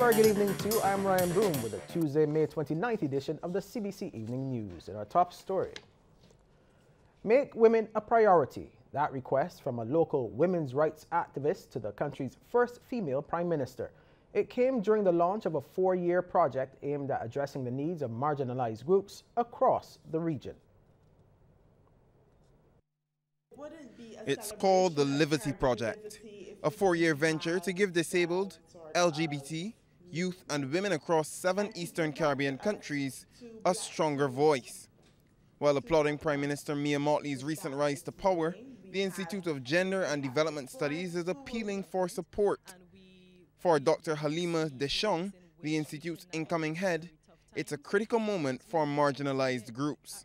very good evening to you. I'm Ryan Broom with the Tuesday, May 29th edition of the CBC Evening News. And our top story: make women a priority. That request from a local women's rights activist to the country's first female prime minister. It came during the launch of a 4-year project aimed at addressing the needs of marginalized groups across the region. It's called the Liberty Project, a 4-year venture to give disabled, LGBT, youth and women across 7 Eastern Caribbean countries a stronger voice. While applauding Prime Minister Mia Mottley's recent rise to power, the Institute of Gender and Development Studies is appealing for support. For Dr. Halima Deshong, the Institute's incoming head, it's a critical moment for marginalized groups.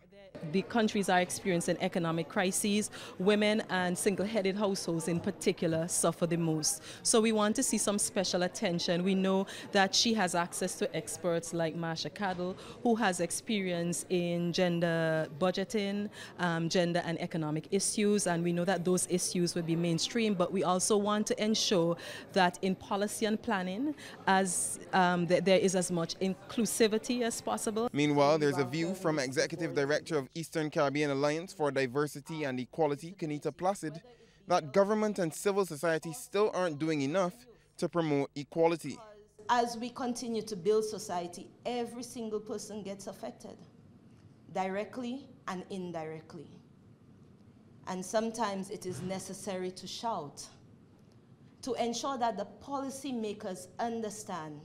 The countries are experiencing economic crises. Women and single-headed households in particular suffer the most. So we want to see some special attention. We know that she has access to experts like Marsha Caddell, who has experience in gender budgeting, gender and economic issues, and we know that those issues will be mainstream, but we also want to ensure that in policy and planning, there is as much inclusivity as possible. Meanwhile, there's a view from Executive Director of Eastern Caribbean Alliance for Diversity and Equality, Kenita Placid, that government and civil society still aren't doing enough to promote equality. As we continue to build society, every single person gets affected, directly and indirectly. And sometimes it is necessary to shout, to ensure that the policymakers understand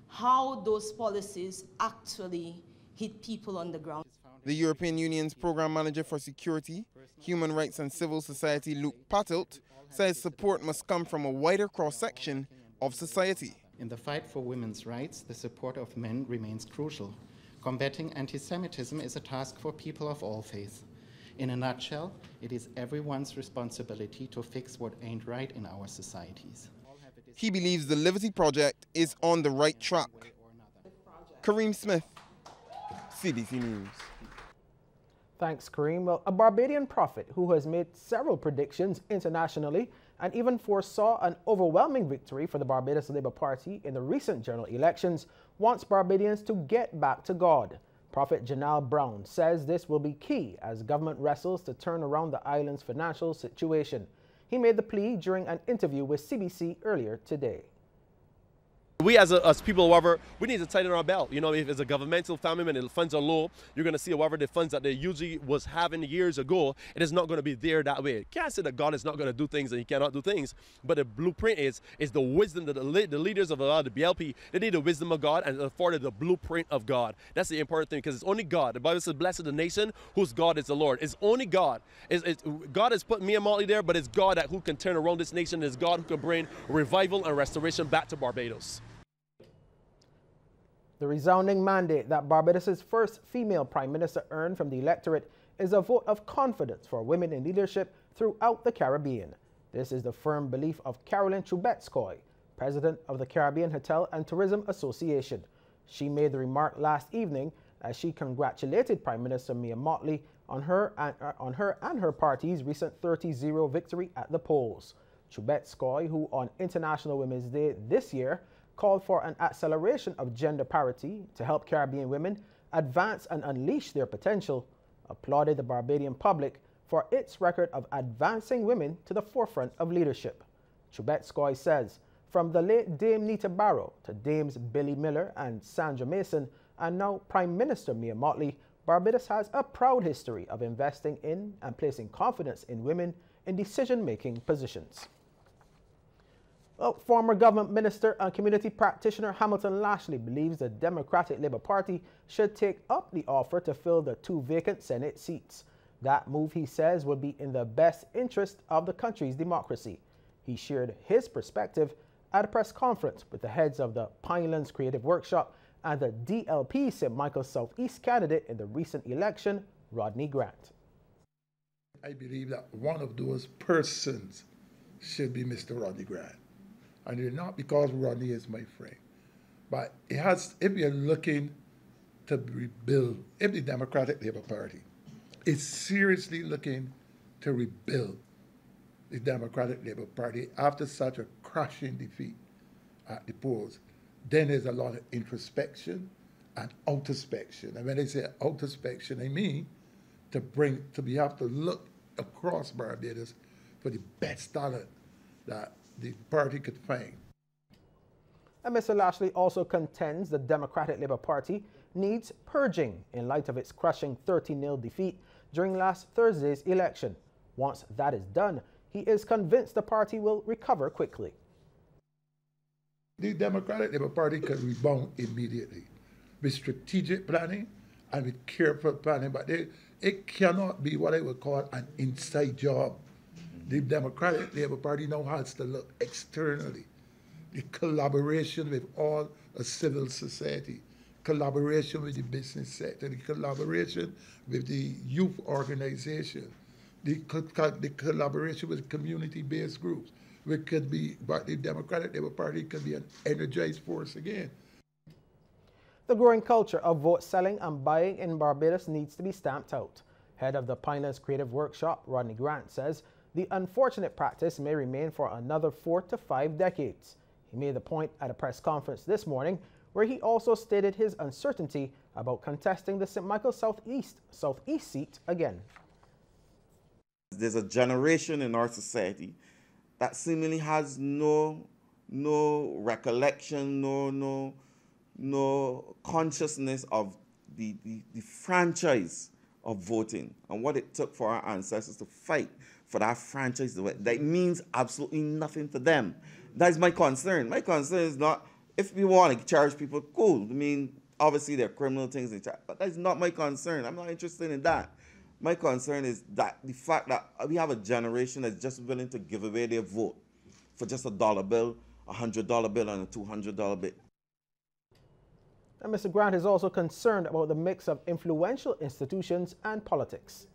how those policies actually hit people on the ground. The European Union's Programme Manager for Security, Human Rights and Civil Society, Luke Patilt, says support must come from a wider cross-section of society. In the fight for women's rights, the support of men remains crucial. Combating anti-Semitism is a task for people of all faiths. In a nutshell, it is everyone's responsibility to fix what ain't right in our societies. He believes the Liberty Project is on the right track. Kareem Smith, CBC News. Thanks, Kareem. Well, a Barbadian prophet who has made several predictions internationally and even foresaw an overwhelming victory for the Barbados Labour Party in the recent general elections wants Barbadians to get back to God. Prophet Janelle Brown says this will be key as government wrestles to turn around the island's financial situation. He made the plea during an interview with CBC earlier today. We as people, however, we need to tighten our belt. You know, if it's a governmental family and the funds are low, you're going to see, however, the funds that they usually was having years ago, it is not going to be there that way. Can't say that God is not going to do things and he cannot do things, but the blueprint is the wisdom that the leaders of the BLP, they need the wisdom of God and afforded the blueprint of God. That's the important thing, because it's only God. The Bible says, blessed the nation whose God is the Lord. It's only God. God has put Mia Mottley there, but it's God who can turn around this nation. It's God who can bring revival and restoration back to Barbados. The resounding mandate that Barbados' first female prime minister earned from the electorate is a vote of confidence for women in leadership throughout the Caribbean. This is the firm belief of Carolyn Chubetskoy, president of the Caribbean Hotel and Tourism Association. She made the remark last evening as she congratulated Prime Minister Mia Mottley on her and her party's recent 30-0 victory at the polls. Chubetskoy, who on International Women's Day this year called for an acceleration of gender parity to help Caribbean women advance and unleash their potential, applauded the Barbadian public for its record of advancing women to the forefront of leadership. Chubetskoy says, from the late Dame Nita Barrow to Dames Billy Miller and Sandra Mason, and now Prime Minister Mia Mottley, Barbados has a proud history of investing in and placing confidence in women in decision-making positions. Well, former government minister and community practitioner Hamilton Lashley believes the Democratic Labour Party should take up the offer to fill the 2 vacant Senate seats. That move, he says, would be in the best interest of the country's democracy. He shared his perspective at a press conference with the heads of the Pinelands Creative Workshop and the DLP St. Michael's Southeast candidate in the recent election, Rodney Grant. I believe that one of those persons should be Mr. Rodney Grant. And it's not because Rodney is my friend, but if you're looking to rebuild, if the Democratic Labour Party is seriously looking to rebuild the Democratic Labour Party after such a crushing defeat at the polls, then there's a lot of introspection and outrospection. And when I say outrospection, I mean we have to look across Barbados for the best talent that the party could find. And Mr. Lashley also contends the Democratic Labour Party needs purging in light of its crushing 30-0 defeat during last Thursday's election. Once that is done, he is convinced the party will recover quickly. The Democratic Labour Party can rebound immediately with strategic planning and with careful planning, but it cannot be what I would call an inside job. The Democratic Labour Party now has to look externally. The collaboration with all the civil society, collaboration with the business sector, the collaboration with the youth organization, the collaboration with community-based groups. But the Democratic Labour Party can be an energized force again. The growing culture of vote selling and buying in Barbados needs to be stamped out. Head of the Pinelands Creative Workshop, Rodney Grant, says the unfortunate practice may remain for another 4 to 5 decades. He made the point at a press conference this morning where he also stated his uncertainty about contesting the St. Michael Southeast seat again. There's a generation in our society that seemingly has no recollection, no consciousness of the franchise of voting and what it took for our ancestors to fight for that franchise. That means absolutely nothing to them. That's my concern. My concern is not if we want to charge people, cool. I mean, obviously there are criminal things in charge, but that's not my concern. I'm not interested in that. My concern is that the fact that we have a generation that's just willing to give away their vote for just $1 bill, $100 bill, and a $200 bill. And Mr. Grant is also concerned about the mix of influential institutions and politics.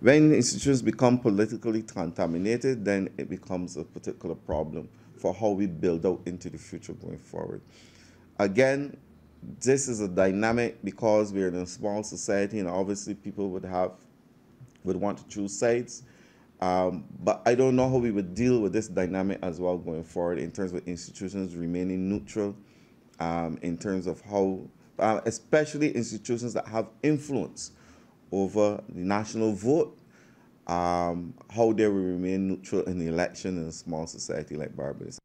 When institutions become politically contaminated, then it becomes a particular problem for how we build out into the future going forward. Again, this is a dynamic because we're in a small society and obviously people would want to choose sides. But I don't know how we would deal with this dynamic as well going forward in terms of institutions remaining neutral, in terms of how, especially institutions that have influence over the national vote, how they will remain neutral in the election in a small society like Barbados.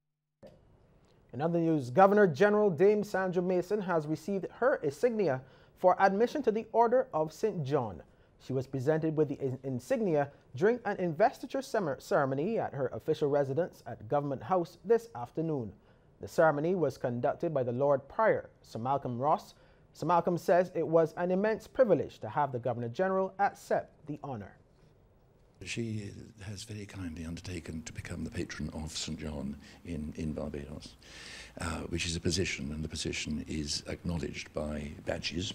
In other news, Governor General Dame Sandra Mason has received her insignia for admission to the Order of St. John. She was presented with the insignia during an investiture ceremony at her official residence at Government House this afternoon. The ceremony was conducted by the Lord Prior, Sir Malcolm Ross. Sir Malcolm says it was an immense privilege to have the Governor General accept the honor. She has very kindly undertaken to become the patron of St. John in Barbados, which is a position, and the position is acknowledged by badges.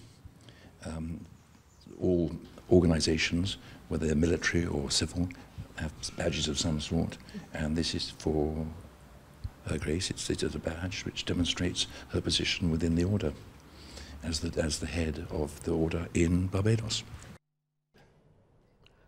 All organisations, whether they're military or civil, have badges of some sort, and this is for Her Grace. It's a badge which demonstrates her position within the order as the head of the order in Barbados.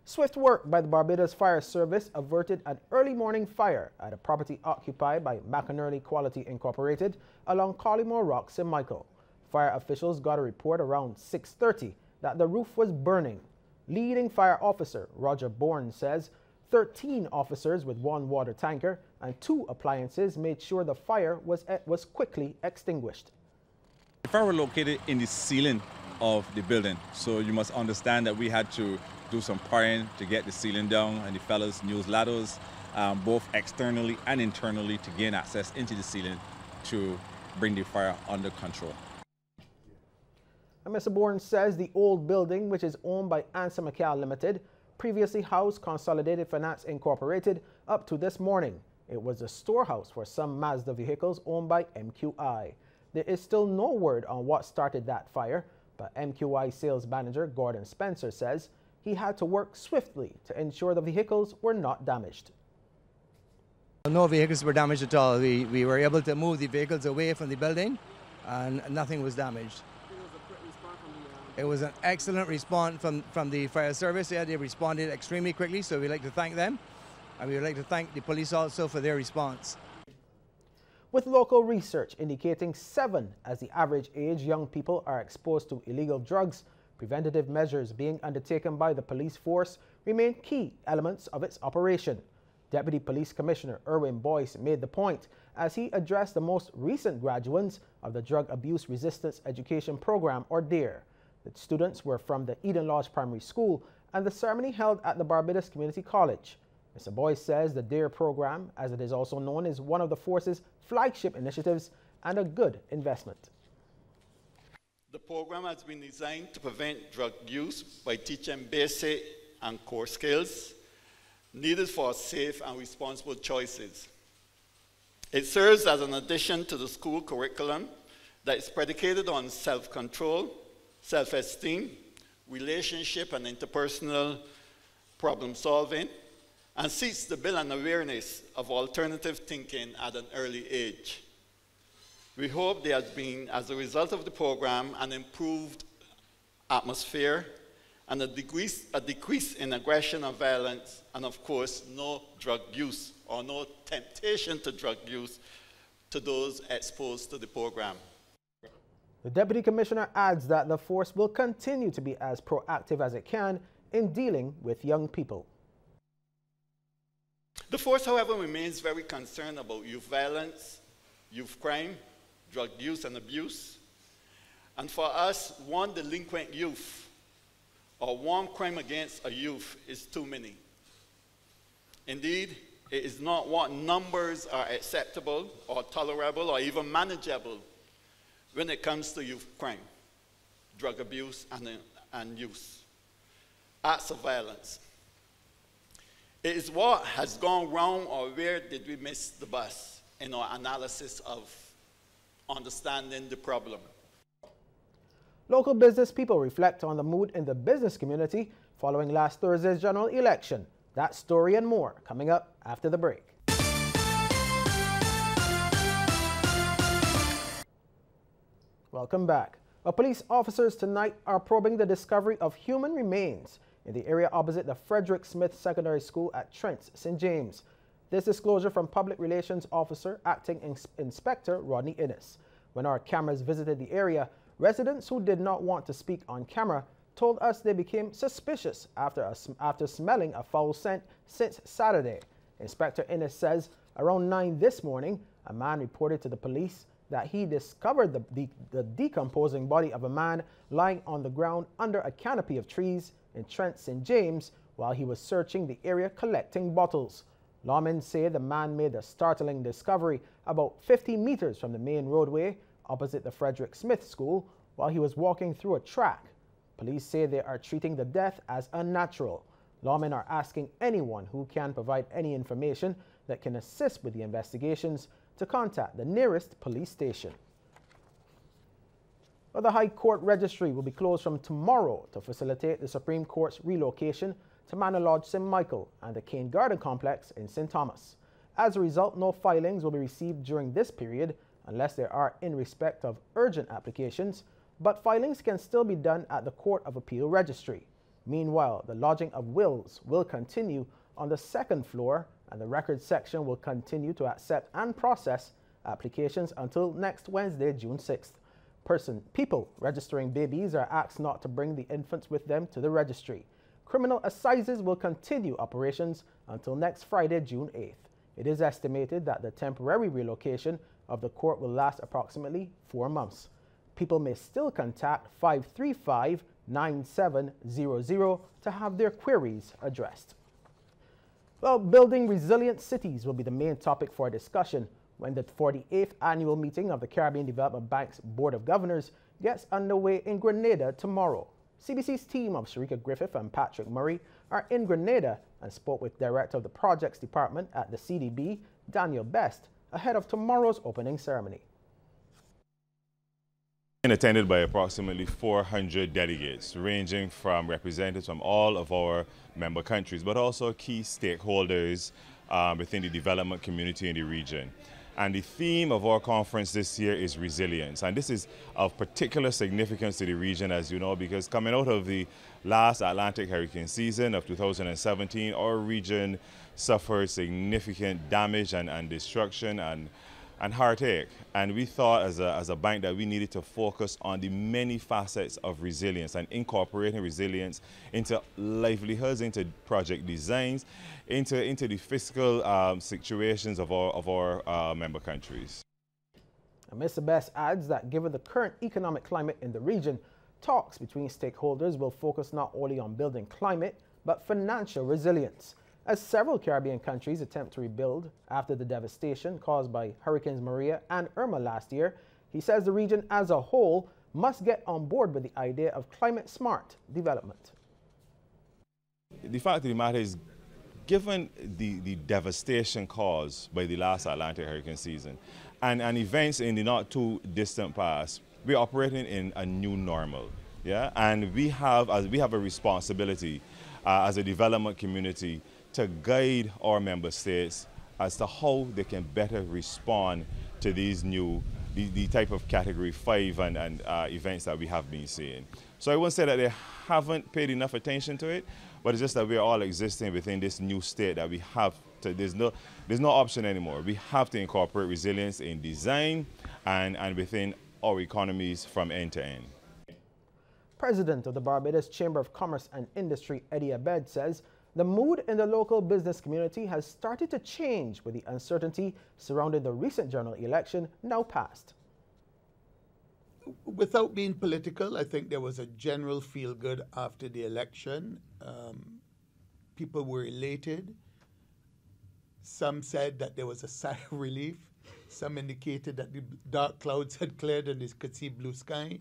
Swift work by the Barbados Fire Service averted an early morning fire at a property occupied by McInerney Quality Incorporated along Collymore Rock, St. Michael. Fire officials got a report around 6:30 that the roof was burning. Leading fire officer Roger Bourne says 13 officers with 1 water tanker and 2 appliances made sure the fire was quickly extinguished. The fire was located in the ceiling of the building, so you must understand that we had to do some prying to get the ceiling down, and the fellows used ladders, both externally and internally, to gain access into the ceiling to bring the fire under control. And Mr. Bourne says the old building, which is owned by Answer McCall Limited, previously housed Consolidated Finance Incorporated up to this morning. It was a storehouse for some Mazda vehicles owned by MQI. There is still no word on what started that fire, but MQI sales manager Gordon Spencer says he had to work swiftly to ensure the vehicles were not damaged. No vehicles were damaged at all. We were able to move the vehicles away from the building and nothing was damaged. It was an excellent response from the fire service. Yeah, they responded extremely quickly, so we'd like to thank them. And we would like to thank the police also for their response. with local research indicating 7 as the average age young people are exposed to illegal drugs. Preventative measures being undertaken by the police force remain key elements of its operation. Deputy Police Commissioner Erwin Boyce made the point as he addressed the most recent graduates of the Drug Abuse Resistance Education Program, or DARE. The students were from the Eden Lodge Primary School and the ceremony held at the Barbados Community College. Mr. Boyce says the DARE program, as it is also known, is one of the force's flagship initiatives and a good investment. The program has been designed to prevent drug use by teaching basic and core skills needed for safe and responsible choices. It serves as an addition to the school curriculum that is predicated on self-control, self-esteem, relationship and interpersonal problem solving, and seeks to build an awareness of alternative thinking at an early age. We hope there has been, as a result of the program, an improved atmosphere and a decrease in aggression and violence, and of course, no drug use or no temptation to drug use to those exposed to the program. The Deputy Commissioner adds that the force will continue to be as proactive as it can in dealing with young people. The force, however, remains very concerned about youth violence, youth crime, drug use and abuse. And for us, one delinquent youth or one crime against a youth is too many. Indeed, it is not what numbers are acceptable or tolerable or even manageable when it comes to youth crime, drug abuse and use, acts of violence. It is what has gone wrong or where did we miss the bus in our analysis of understanding the problem. Local business people reflect on the mood in the business community following last Thursday's general election. That story and more coming up after the break. Welcome back. Our police officers tonight are probing the discovery of human remains in the area opposite the Frederick Smith Secondary School at Trent, St. James. This disclosure from Public Relations Officer Acting Inspector Rodney Innes. When our cameras visited the area, residents who did not want to speak on camera told us they became suspicious after smelling a foul scent since Saturday. Inspector Innes says around 9 this morning, a man reported to the police that he discovered the decomposing body of a man lying on the ground under a canopy of trees in Trent, St. James, while he was searching the area collecting bottles. Lawmen say the man made a startling discovery about 50 meters from the main roadway opposite the Frederick Smith School while he was walking through a track. Police say they are treating the death as unnatural. Lawmen are asking anyone who can provide any information that can assist with the investigations to contact the nearest police station. Well, the High Court Registry will be closed from tomorrow to facilitate the Supreme Court's relocation to Manor Lodge St. Michael and the Cane Garden Complex in St. Thomas. As a result, no filings will be received during this period unless there are in respect of urgent applications, but filings can still be done at the Court of Appeal Registry. Meanwhile, the lodging of wills will continue on the second floor, and the records section will continue to accept and process applications until next Wednesday, June 6th. People registering babies are asked not to bring the infants with them to the registry. Criminal assizes will continue operations until next Friday, June 8th. It is estimated that the temporary relocation of the court will last approximately 4 months. People may still contact 535-9700 to have their queries addressed. Well, building resilient cities will be the main topic for discussion when the 48th annual meeting of the Caribbean Development Bank's Board of Governors gets underway in Grenada tomorrow. CBC's team of Sharika Griffith and Patrick Murray are in Grenada and spoke with Director of the Projects Department at the CDB, Daniel Best, ahead of tomorrow's opening ceremony. Attended by approximately 400 delegates, ranging from representatives from all of our member countries, but also key stakeholders within the development community in the region. And the theme of our conference this year is resilience. And this is of particular significance to the region, as you know, because coming out of the last Atlantic hurricane season of 2017, our region suffered significant damage and destruction, and heartache. And we thought as a bank that we needed to focus on the many facets of resilience and incorporating resilience into livelihoods, into project designs, into the fiscal situations of our member countries. And Mr. Best adds that given the current economic climate in the region, talks between stakeholders will focus not only on building climate, but financial resilience. As several Caribbean countries attempt to rebuild after the devastation caused by Hurricanes Maria and Irma last year, he says the region as a whole must get on board with the idea of climate-smart development. The fact of the matter is, given the devastation caused by the last Atlantic hurricane season and events in the not too distant past, we're operating in a new normal, yeah? And we have a responsibility as a development community to guide our member states as to how they can better respond to these new, the type of Category 5 and events that we have been seeing. So I wouldn't say that they haven't paid enough attention to it, but it's just that we're all existing within this new state that we have to, there's no option anymore. We have to incorporate resilience in design and within our economies from end to end. President of the Barbados Chamber of Commerce and Industry, Eddie Abed, says the mood in the local business community has started to change with the uncertainty surrounding the recent general election now passed. Without being political, I think there was a general feel-good after the election. People were elated. Some said that there was a sigh of relief. Some indicated that the dark clouds had cleared and they could see blue sky.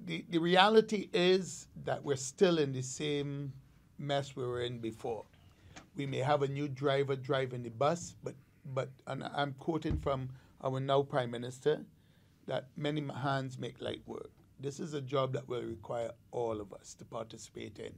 The reality is that we're still in the same mess we were in before. We may have a new driver driving the bus, but and I'm quoting from our now Prime Minister, that many hands make light work. This is a job that will require all of us to participate in.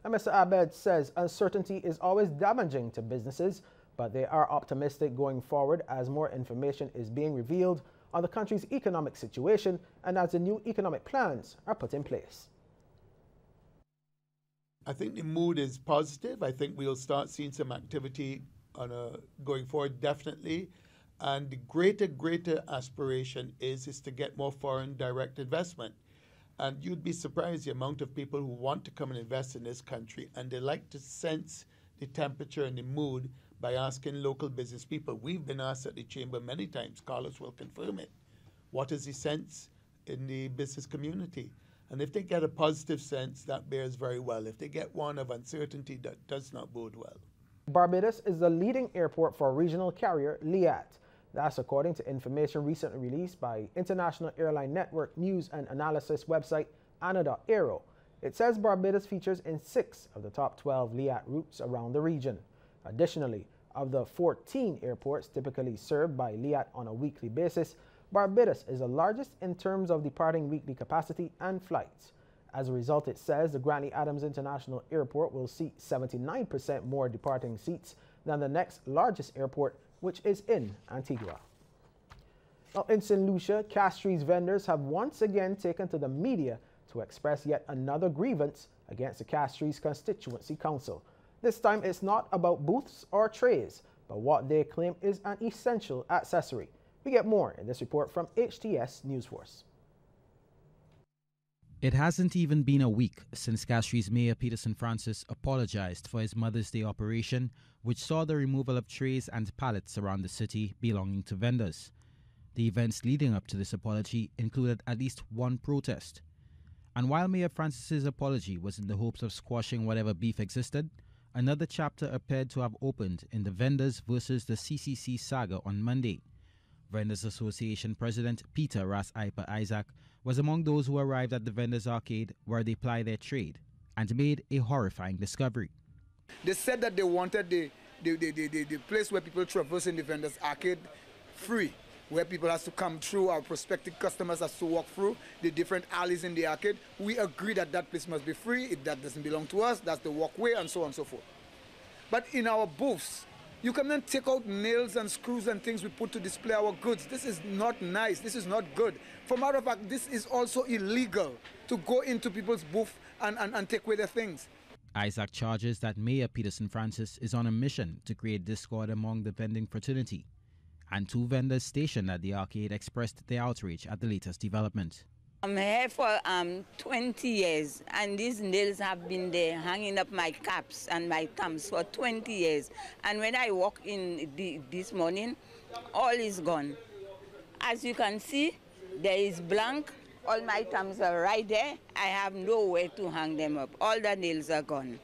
And Mr. Abed says uncertainty is always damaging to businesses, but they are optimistic going forward as more information is being revealed on the country's economic situation and as the new economic plans are put in place. I think the mood is positive. I think we'll start seeing some activity going forward, definitely. And the greater aspiration is to get more foreign direct investment. And you'd be surprised the amount of people who want to come and invest in this country, and they like to sense the temperature and the mood by asking local business people. We've been asked at the Chamber many times, Carlos will confirm it. What is the sense in the business community? And if they get a positive sense, that bears very well. If they get one of uncertainty, that does not bode well. Barbados is the leading airport for regional carrier Liat. That's according to information recently released by International Airline Network news and analysis website ANA.aero. It says Barbados features in 6 of the top 12 Liat routes around the region. Additionally, of the 14 airports typically served by Liat on a weekly basis, Barbados is the largest in terms of departing weekly capacity and flights. As a result, it says the Grantley Adams International Airport will seat 79% more departing seats than the next largest airport, which is in Antigua. Now, in St. Lucia, Castries vendors have once again taken to the media to express yet another grievance against the Castries Constituency Council. This time, it's not about booths or trays, but what they claim is an essential accessory. We get more in this report from HTS News Force. It hasn't even been a week since Castries Mayor Peterson Francis apologized for his Mother's Day operation, which saw the removal of trays and pallets around the city belonging to vendors. The events leading up to this apology included at least one protest. And while Mayor Francis's apology was in the hopes of squashing whatever beef existed, another chapter appeared to have opened in the Vendors versus the CCC saga on Monday. Vendors Association President Peter Ras Iper Isaac was among those who arrived at the Vendors Arcade where they ply their trade and made a horrifying discovery. They said that they wanted the place where people traverse in the Vendors Arcade free, where people has to come through, our prospective customers has to walk through the different alleys in the arcade. We agree that that place must be free. That doesn't belong to us. That's the walkway and so on and so forth. But in our booths, you can then take out nails and screws and things we put to display our goods. This is not nice. This is not good. For a matter of fact, this is also illegal to go into people's booth and take away their things. Isaac charges that Mayor Peterson Francis is on a mission to create discord among the vending fraternity. and 2 vendors stationed at the arcade expressed their outrage at the latest development. I'm here for 20 years, and these nails have been there hanging up my caps and my thumbs for 20 years. And when I walk in this morning, all is gone. As you can see, there is blank. All my thumbs are right there. I have nowhere to hang them up. All the nails are gone.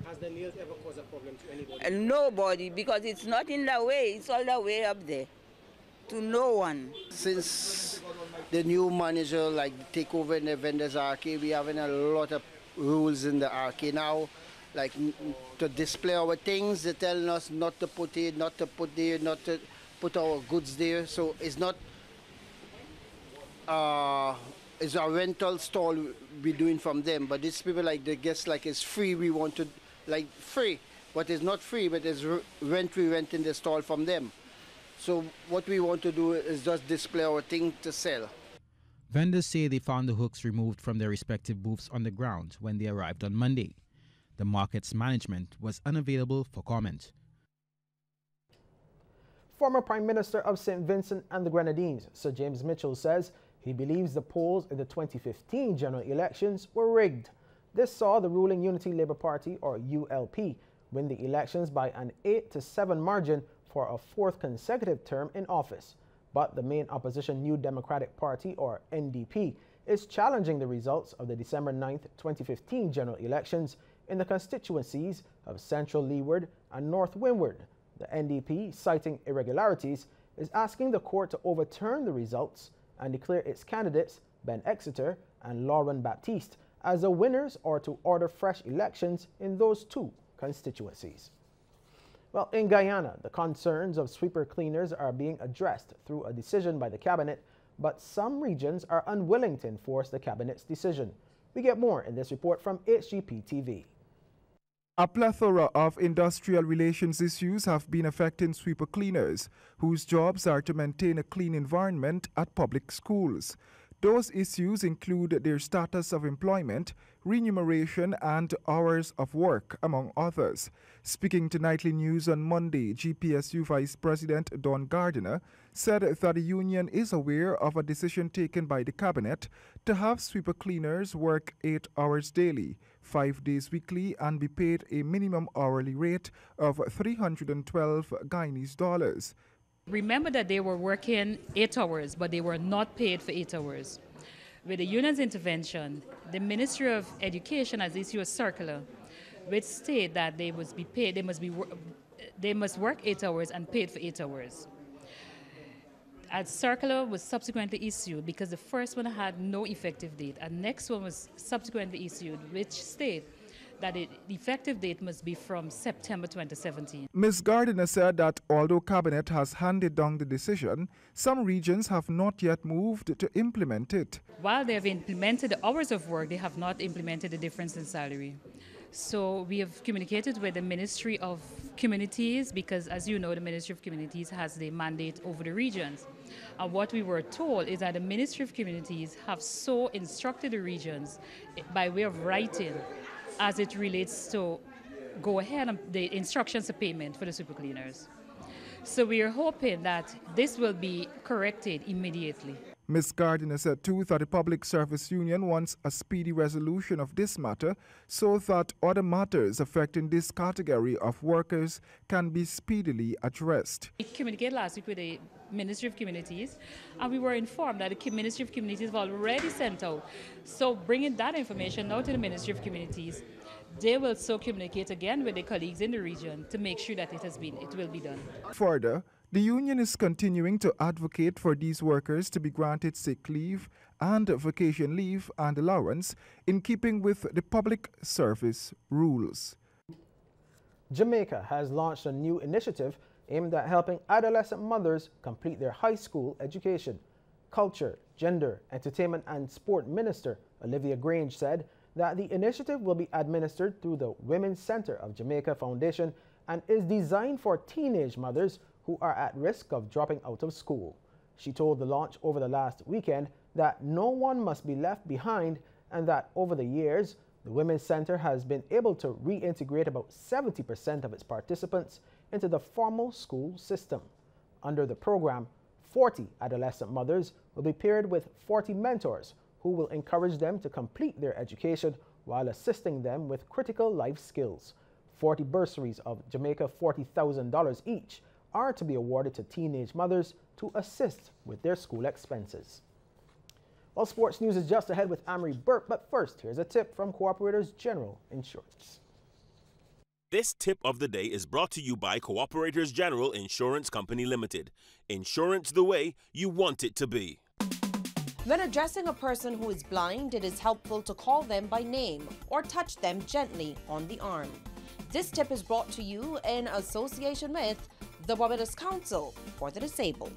Has the nails ever caused a problem to anybody? Nobody, because it's not in the way. It's all the way up there. To no one. Since the new manager take over in the vendors arcade, we having a lot of rules in the arcade now, like to display our things. They're telling us not to put it, not to put there, not to put our goods there. So it's not it's a rental stall we're doing from them, but these people they guess it's free. We want to free, but it's not free, but it's rent. We renting the stall from them. So what we want to do is just display our thing to sell. Vendors say they found the hooks removed from their respective booths on the ground when they arrived on Monday. The market's management was unavailable for comment. Former Prime Minister of St. Vincent and the Grenadines, Sir James Mitchell, says he believes the polls in the 2015 general elections were rigged. This saw the ruling Unity Labour Party, or ULP, win the elections by an 8-7 margin for a 4th consecutive term in office. But the main opposition New Democratic Party, or NDP, is challenging the results of the December 9th, 2015 general elections in the constituencies of Central Leeward and North Windward. The NDP, citing irregularities, is asking the court to overturn the results and declare its candidates, Ben Exeter and Lauren Baptiste, as the winners, or to order fresh elections in those 2 constituencies. Well, in Guyana, the concerns of sweeper cleaners are being addressed through a decision by the cabinet, but some regions are unwilling to enforce the cabinet's decision. We get more in this report from HGP TV. A plethora of industrial relations issues have been affecting sweeper cleaners, whose jobs are to maintain a clean environment at public schools. Those issues include their status of employment, remuneration, and hours of work, among others. Speaking to Nightly News on Monday, GPSU Vice President Don Gardiner said that the union is aware of a decision taken by the cabinet to have sweeper cleaners work 8 hours daily, 5 days weekly, and be paid a minimum hourly rate of $312 Guyanese dollars. Remember that they were working 8 hours, but they were not paid for 8 hours. With the union's intervention, the Ministry of Education has issued a circular which states that they must be paid, they must work 8 hours and paid for 8 hours. A circular was subsequently issued because the first one had no effective date. A next one was subsequently issued, which states that the effective date must be from September 2017. Ms. Gardiner said that although Cabinet has handed down the decision, some regions have not yet moved to implement it. While they have implemented the hours of work, they have not implemented the difference in salary. So we have communicated with the Ministry of Communities because, as you know, the Ministry of Communities has the mandate over the regions. And what we were told is that the Ministry of Communities have so instructed the regions by way of writing as it relates to go ahead and the instructions of payment for the super cleaners. So we are hoping that this will be corrected immediately. Ms. Gardiner said too that the Public Service Union wants a speedy resolution of this matter so that other matters affecting this category of workers can be speedily addressed. We communicated last week with the Ministry of Communities, and we were informed that the Ministry of Communities have already sent out. So bringing that information now to the Ministry of Communities, they will so communicate again with their colleagues in the region to make sure that it will be done. Further, the union is continuing to advocate for these workers to be granted sick leave and vacation leave and allowance in keeping with the public service rules. Jamaica has launched a new initiative aimed at helping adolescent mothers complete their high school education. Culture, Gender, Entertainment and Sport Minister Olivia Grange said that the initiative will be administered through the Women's Center of Jamaica Foundation and is designed for teenage mothers who are at risk of dropping out of school. She told the launch over the last weekend that no one must be left behind and that over the years, the Women's Center has been able to reintegrate about 70% of its participants into the formal school system. Under the program, 40 adolescent mothers will be paired with 40 mentors who will encourage them to complete their education while assisting them with critical life skills. 40 bursaries of Jamaica $40,000 each are to be awarded to teenage mothers to assist with their school expenses. Well, sports news is just ahead with Amory Burke, but first, here's a tip from Cooperators General Insurance. This tip of the day is brought to you by Cooperators General Insurance Company Limited. Insurance the way you want it to be. When addressing a person who is blind, it is helpful to call them by name or touch them gently on the arm. This tip is brought to you in association with the Barbados Council for the Disabled.